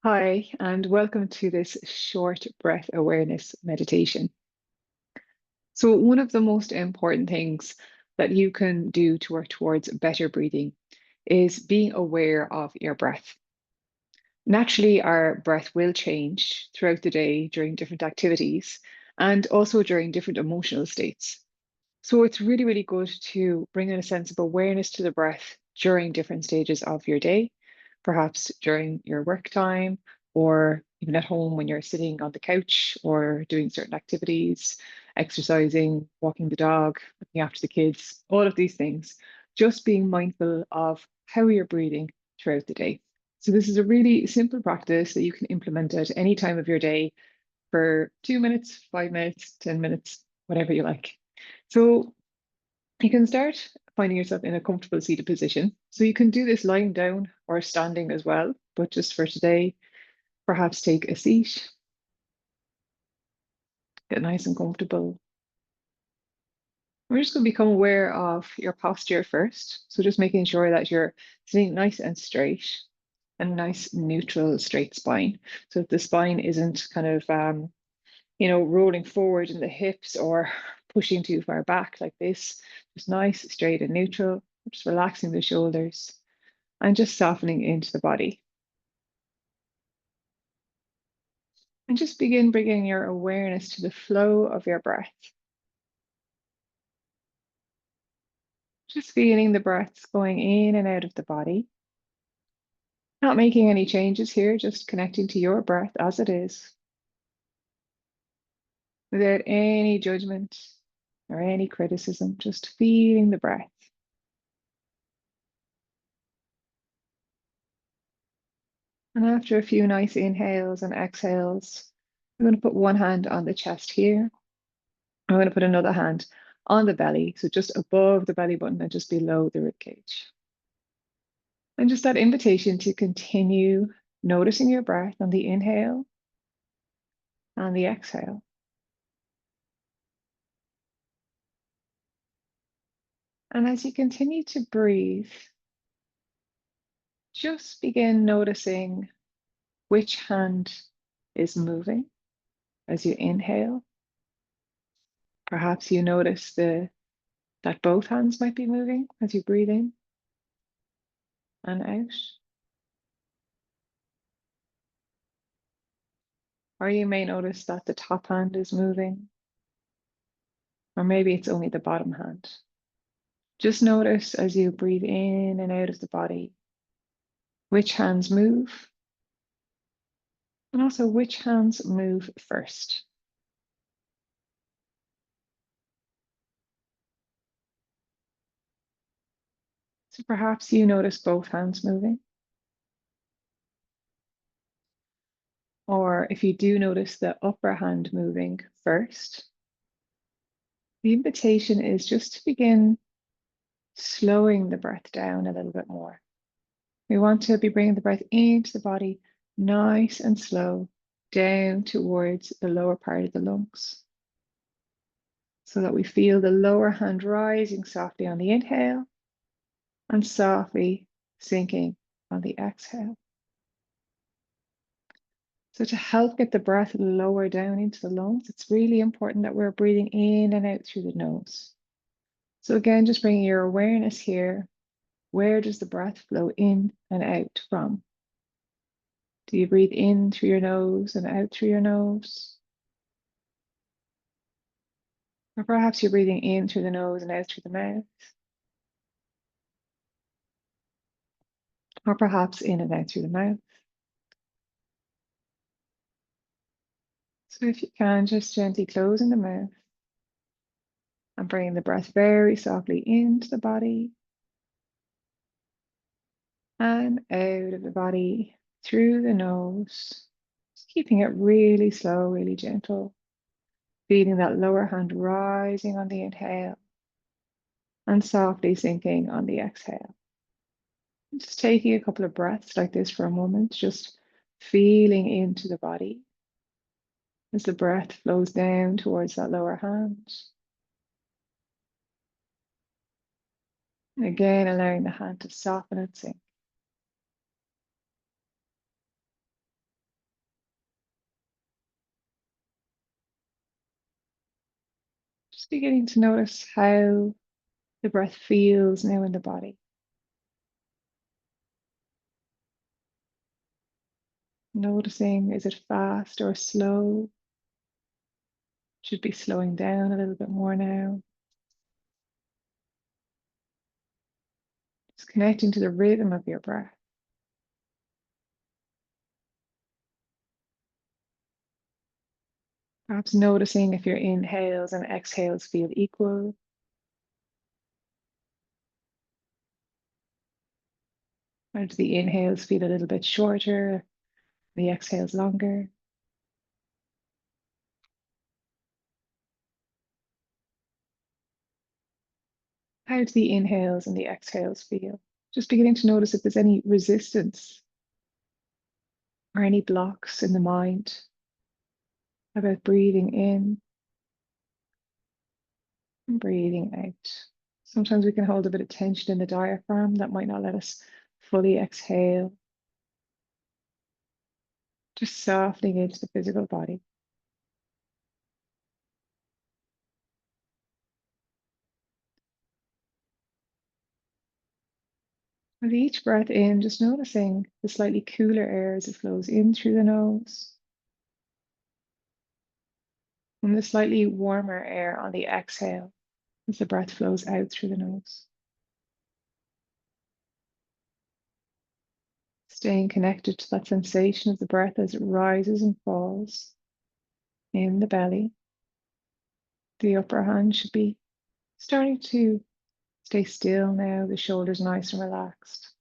Hi, and welcome to this short breath awareness meditation. So, one of the most important things that you can do to work towards better breathing is being aware of your breath. Naturally, our breath will change throughout the day during different activities and also during different emotional states. So, it's really, really good to bring in a sense of awareness to the breath during different stages of your day, perhaps during your work time or even at home when you're sitting on the couch or doing certain activities, exercising, walking the dog, looking after the kids, all of these things. Just being mindful of how you're breathing throughout the day. So, this is a really simple practice that you can implement at any time of your day for 2 minutes, 5 minutes, 10 minutes, whatever you like. So, you can start finding yourself in a comfortable seated position. So you can do this lying down or standing as well, but just for today, perhaps take a seat, get nice and comfortable. We're just going to become aware of your posture first. So just making sure that you're sitting nice and straight and nice neutral straight spine. So if the spine isn't kind of rolling forward in the hips or pushing too far back like this, just nice, straight and neutral, just relaxing the shoulders and just softening into the body. And just begin bringing your awareness to the flow of your breath. Just feeling the breaths going in and out of the body. Not making any changes here, just connecting to your breath as it is, without any judgment or any criticism, just feeling the breath. And after a few nice inhales and exhales, I'm going to put one hand on the chest here. I'm going to put another hand on the belly, so just above the belly button and just below the rib cage. And just that invitation to continue noticing your breath on the inhale and the exhale. And as you continue to breathe, just begin noticing which hand is moving as you inhale. Perhaps you notice that both hands might be moving as you breathe in and out. Or you may notice that the top hand is moving, or maybe it's only the bottom hand. Just notice as you breathe in and out of the body, which hands move, and also which hands move first. So perhaps you notice both hands moving, or if you do notice the upper hand moving first, the invitation is just to begin slowing the breath down a little bit more. We want to be bringing the breath into the body nice and slow down towards the lower part of the lungs, so that we feel the lower hand rising softly on the inhale and softly sinking on the exhale. So to help get the breath lower down into the lungs, it's really important that we're breathing in and out through the nose. So again, just bringing your awareness here. Where does the breath flow in and out from? Do you breathe in through your nose and out through your nose? Or perhaps you're breathing in through the nose and out through the mouth. Or perhaps in and out through the mouth. So if you can, just gently closing the mouth and bringing the breath very softly into the body and out of the body through the nose. Just keeping it really slow, really gentle. Feeling that lower hand rising on the inhale and softly sinking on the exhale. Just taking a couple of breaths like this for a moment, just feeling into the body as the breath flows down towards that lower hand. And again, allowing the hand to soften and sink. Just beginning to notice how the breath feels now in the body. Noticing, is it fast or slow? Should be slowing down a little bit more now. Just connecting to the rhythm of your breath. Perhaps noticing if your inhales and exhales feel equal. Or do the inhales feel a little bit shorter, the exhales longer? How do the inhales and the exhales feel? Just beginning to notice if there's any resistance or any blocks in the mind about breathing in and breathing out. Sometimes we can hold a bit of tension in the diaphragm that might not let us fully exhale. Just softening into the physical body. With each breath in, just noticing the slightly cooler air as it flows in through the nose, and the slightly warmer air on the exhale as the breath flows out through the nose. Staying connected to that sensation of the breath as it rises and falls in the belly. The upper hand should be starting to stay still now, the shoulders nice and relaxed.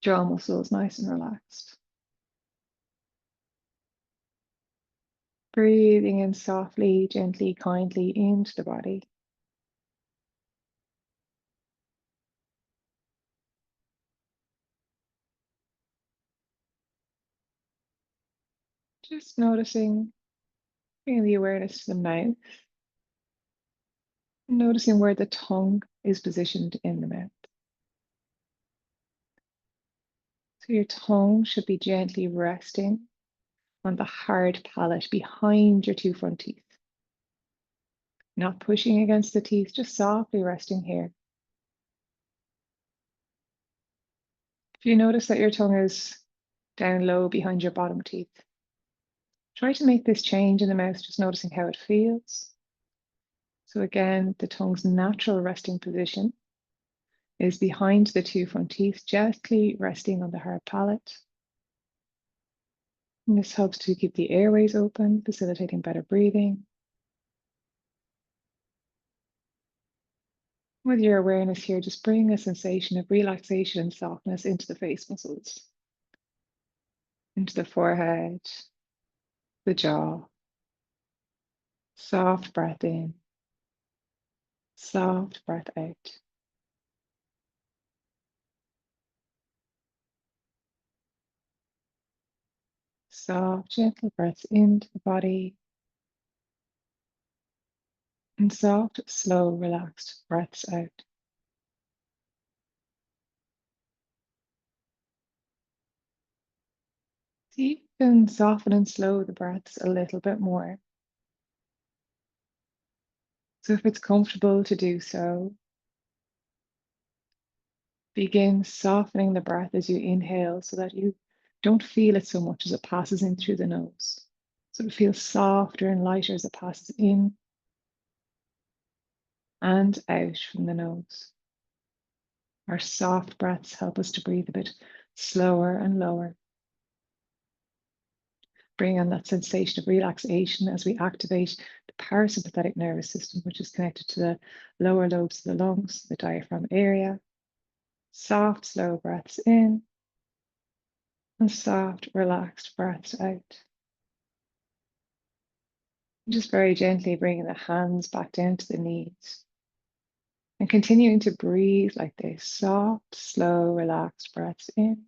Jaw muscles nice and relaxed. Breathing in softly, gently, kindly into the body. Just noticing, bringing the awareness to the mouth. Noticing where the tongue is positioned in the mouth. So your tongue should be gently resting on the hard palate behind your two front teeth. Not pushing against the teeth, just softly resting here. If you notice that your tongue is down low behind your bottom teeth, try to make this change in the mouth, just noticing how it feels. So again, the tongue's natural resting position is behind the two front teeth, gently resting on the hard palate. And this helps to keep the airways open, facilitating better breathing. With your awareness here, just bring a sensation of relaxation and softness into the face muscles, into the forehead, the jaw. Soft breath in, soft breath out. Soft, gentle breaths into the body, and soft, slow, relaxed breaths out. So you can soften and slow the breaths a little bit more. So if it's comfortable to do so, begin softening the breath as you inhale so that you don't feel it so much as it passes in through the nose. So it feels softer and lighter as it passes in and out from the nose. Our soft breaths help us to breathe a bit slower and lower. Bring on that sensation of relaxation as we activate the parasympathetic nervous system, which is connected to the lower lobes of the lungs, the diaphragm area. Soft, slow breaths in and soft, relaxed breaths out. Just very gently bringing the hands back down to the knees and continuing to breathe like this, soft, slow, relaxed breaths in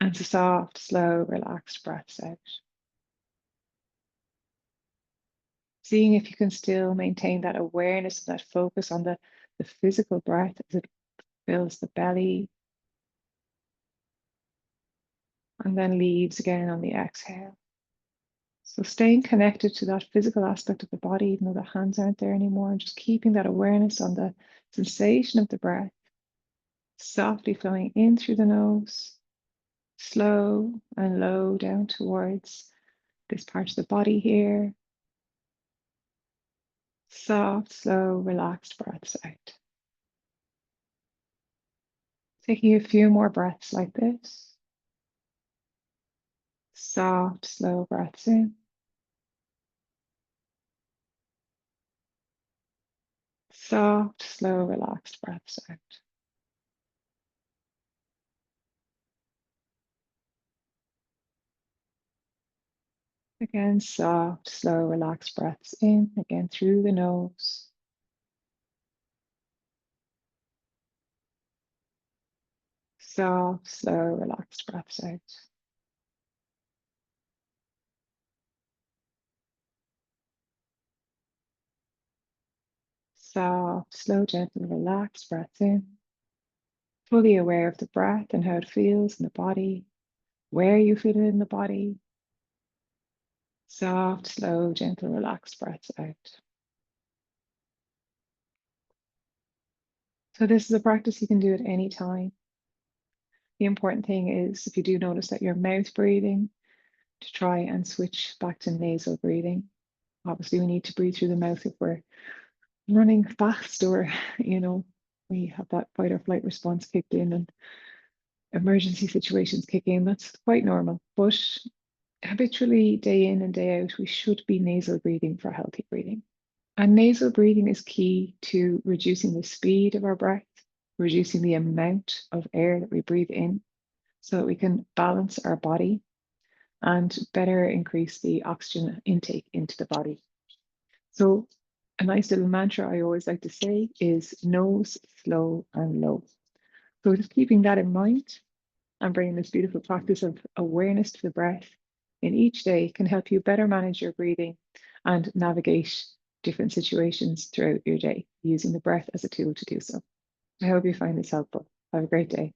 and soft, slow, relaxed breaths out. Seeing if you can still maintain that awareness, that focus on the physical breath as it fills the belly and then leaves again on the exhale. So staying connected to that physical aspect of the body, even though the hands aren't there anymore, and just keeping that awareness on the sensation of the breath, softly flowing in through the nose, slow and low down towards this part of the body here. Soft, slow, relaxed breaths out. Taking a few more breaths like this. Soft, slow breaths in. Soft, slow, relaxed breaths out. Again, soft, slow, relaxed breaths in, again through the nose. Soft, slow, relaxed breaths out. Soft, slow, gentle, relaxed breaths in. Fully aware of the breath and how it feels in the body, where you feel it in the body. Soft, slow, gentle, relaxed breaths out. So this is a practice you can do at any time. The important thing is, if you do notice that you're mouth breathing, to try and switch back to nasal breathing. Obviously, we need to breathe through the mouth if we're running fast or, we have that fight or flight response kicked in and emergency situations kick in. That's quite normal. But habitually, day in and day out, we should be nasal breathing for healthy breathing. And nasal breathing is key to reducing the speed of our breath, reducing the amount of air that we breathe in, so that we can balance our body and better increase the oxygen intake into the body. So a nice little mantra I always like to say is nose, slow and low. So just keeping that in mind and bringing this beautiful practice of awareness to the breath in each day can help you better manage your breathing and navigate different situations throughout your day, using the breath as a tool to do so. I hope you find this helpful. Have a great day.